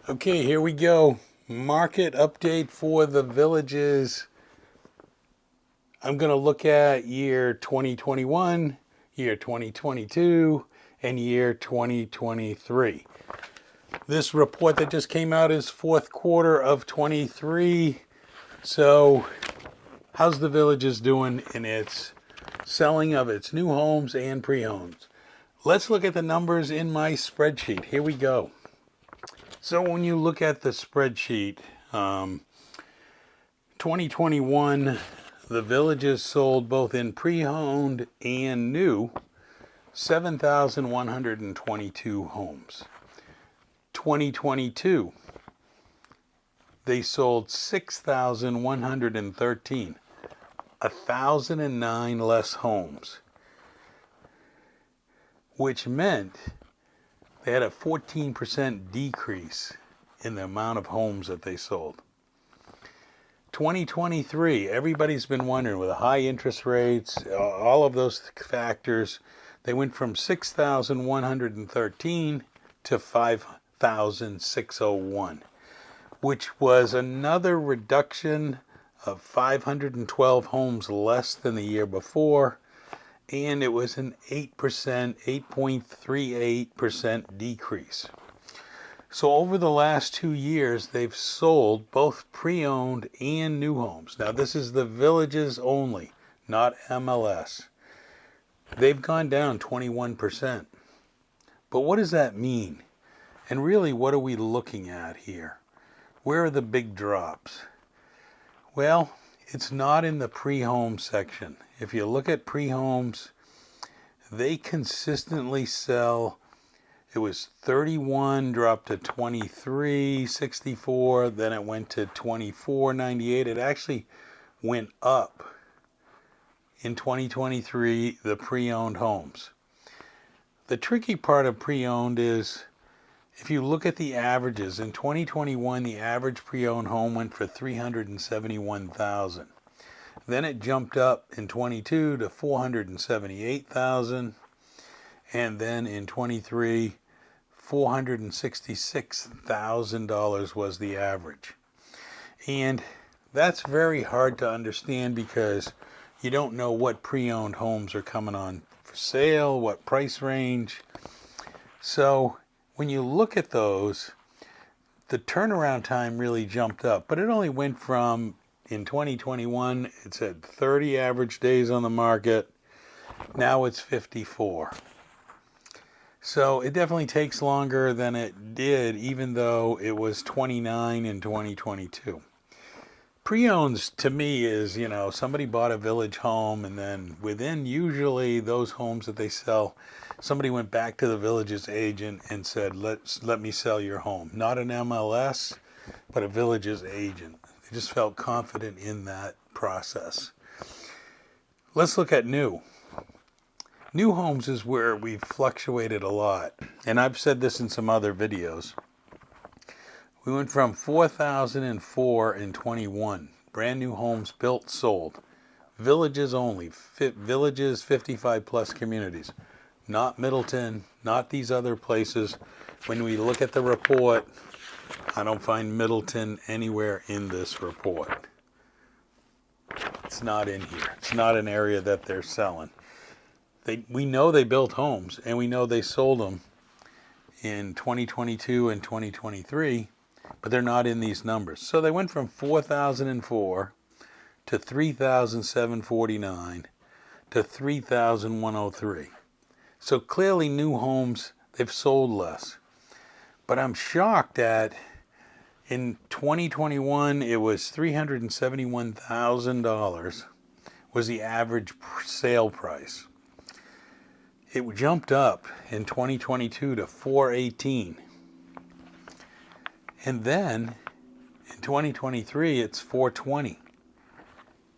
Okay, here we go. Market update for the Villages. I'm going to look at year 2021, year 2022, and year 2023. This report that just came out is fourth quarter of 23. So, how's the Villages doing in its selling of its new homes and pre-homes? Let's look at the numbers in my spreadsheet. Here we go. So when you look at the spreadsheet, 2021, the Villages sold both in pre-owned and new 7,122 homes. 2022, they sold 6,113, 1,009 less homes, which meant they had a 14% decrease in the amount of homes that they sold. 2023, everybody's been wondering, with the high interest rates, all of those factors, they went from 6,113 to 5,601, which was another reduction of 512 homes less than the year before. And it was an 8.38% decrease. So over the last 2 years, they've sold both pre-owned and new homes. Now this is the Villages only, not MLS. They've gone down 21%. But what does that mean? And really, what are we looking at here? Where are the big drops? Well, it's not in the pre-home section. If you look at pre-homes, they consistently sell. It was 31, dropped to 23.64, then it went to 24.98. It actually went up in 2023, the pre-owned homes. The tricky part of pre-owned is, if you look at the averages, in 2021, the average pre-owned home went for $371,000. Then it jumped up in 22 to 478,000, and then in 23, $466,000 was the average. And that's very hard to understand because you don't know what pre-owned homes are coming on for sale, what price range. So when you look at those, the turnaround time really jumped up, but it only went from, in 2021, it said 30 average days on the market. Now it's 54. So it definitely takes longer than it did, even though it was 29 in 2022. Pre-owns to me is, somebody bought a Village home, and then within usually those homes that they sell, somebody went back to the Village's agent and said, let me sell your home. Not an MLS, but a Village's agent. They just felt confident in that process. Let's look at new. New homes is where we've fluctuated a lot. And I've said this in some other videos. We went from 4,004 in 21. Brand new homes built, sold. Villages only. Villages 55 plus communities. Not Middleton, not these other places. When we look at the report, I don't find Middleton anywhere in this report. It's not in here. It's not an area that they're selling. We know they built homes, and we know they sold them in 2022 and 2023, but they're not in these numbers. So they went from 4,004 to 3,749 to 3,103. So clearly new homes, they've sold less. But I'm shocked at, in 2021, it was $371,000 was the average sale price. It jumped up in 2022 to 418. And then in 2023, it's 420.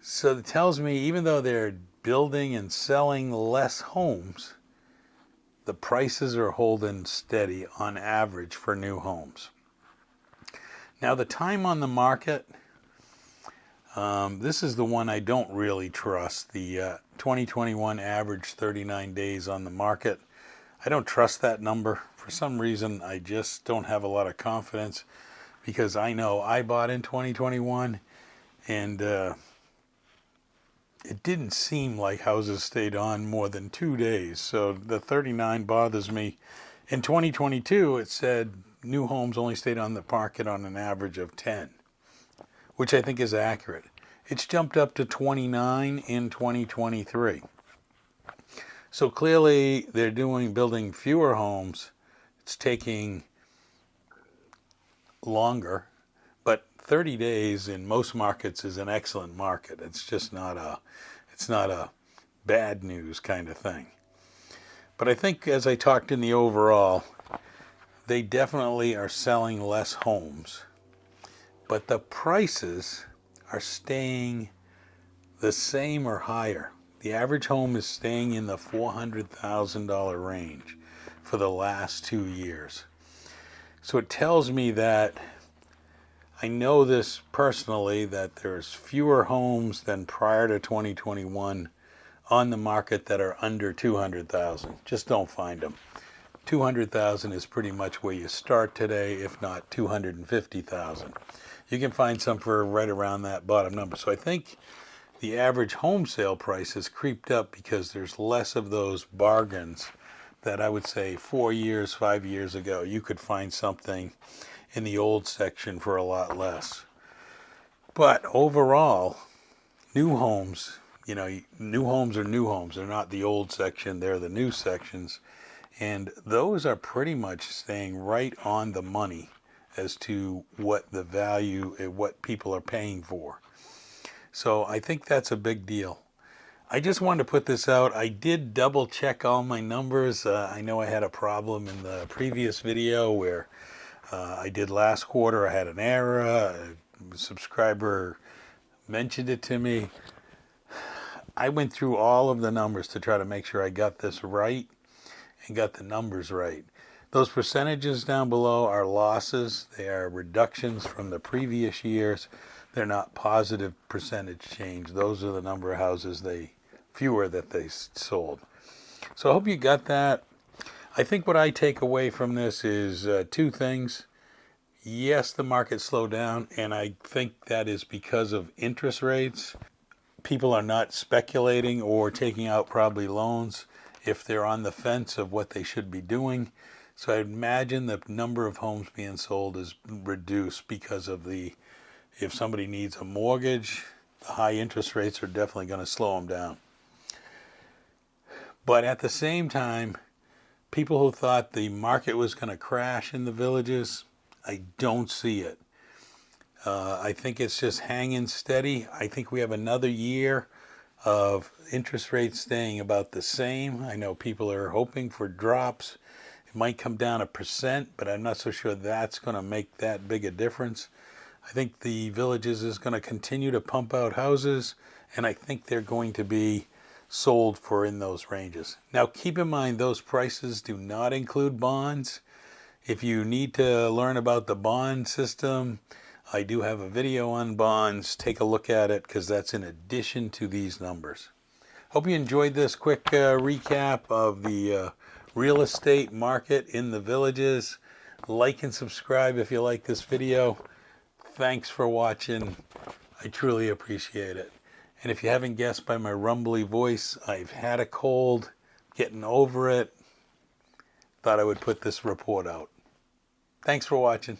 So it tells me, even though they're building and selling less homes, the prices are holding steady on average for new homes. Now the time on the market, this is the one I don't really trust. The 2021 average 39 days on the market. I don't trust that number. For some reason, I just don't have a lot of confidence because I know I bought in 2021 and it didn't seem like houses stayed on more than 2 days. So the 39 bothers me. In 2022, it said new homes only stayed on the market on an average of 10, which I think is accurate. It's jumped up to 29 in 2023. So clearly they're building fewer homes. It's taking longer, but 30 days in most markets is an excellent market. It's not a bad news kind of thing. But I think as I talked in the overall, they definitely are selling less homes, but the prices are staying the same or higher. The average home is staying in the $400,000 range for the last 2 years. So it tells me that, I know this personally, that there's fewer homes than prior to 2021 on the market that are under 200,000. Just don't find them. 200,000 is pretty much where you start today, if not 250,000. You can find some for right around that bottom number. So I think the average home sale price has creeped up because there's less of those bargains that I would say 4 years, 5 years ago, you could find something in the old section for a lot less. But overall, new homes, new homes are new homes. They're not the old section, they're the new sections. And those are pretty much staying right on the money as to what the value, what people are paying for. So I think that's a big deal. I just wanted to put this out. I did double check all my numbers. I know I had a problem in the previous video where I did last quarter. I had an error. A subscriber mentioned it to me. I went through all of the numbers to try to make sure I got this right and got the numbers right. Those percentages down below are losses. They are reductions from the previous years. They're not positive percentage change. Those are the number of houses fewer that they sold. So I hope you got that. I think what I take away from this is two things. Yes, the market slowed down, and I think that is because of interest rates. People are not speculating or taking out probably loans if they're on the fence of what they should be doing. So I imagine the number of homes being sold is reduced because of if somebody needs a mortgage, the high interest rates are definitely going to slow them down. But at the same time, people who thought the market was going to crash in the villages, I don't see it. I think it's just hanging steady. I think we have another year of interest rates staying about the same. I know people are hoping for drops. It might come down 1%, but I'm not so sure that's going to make that big a difference. I think the villages is going to continue to pump out houses, and I think they're going to be sold for in those ranges. Now keep in mind those prices do not include bonds. If you need to learn about the bond system, I do have a video on bonds. Take a look at it because that's in addition to these numbers. Hope you enjoyed this quick recap of the real estate market in the villages. Like and subscribe if you like this video. Thanks for watching. I truly appreciate it. And if you haven't guessed by my rumbly voice, I've had a cold, getting over it. Thought I would put this report out. Thanks for watching.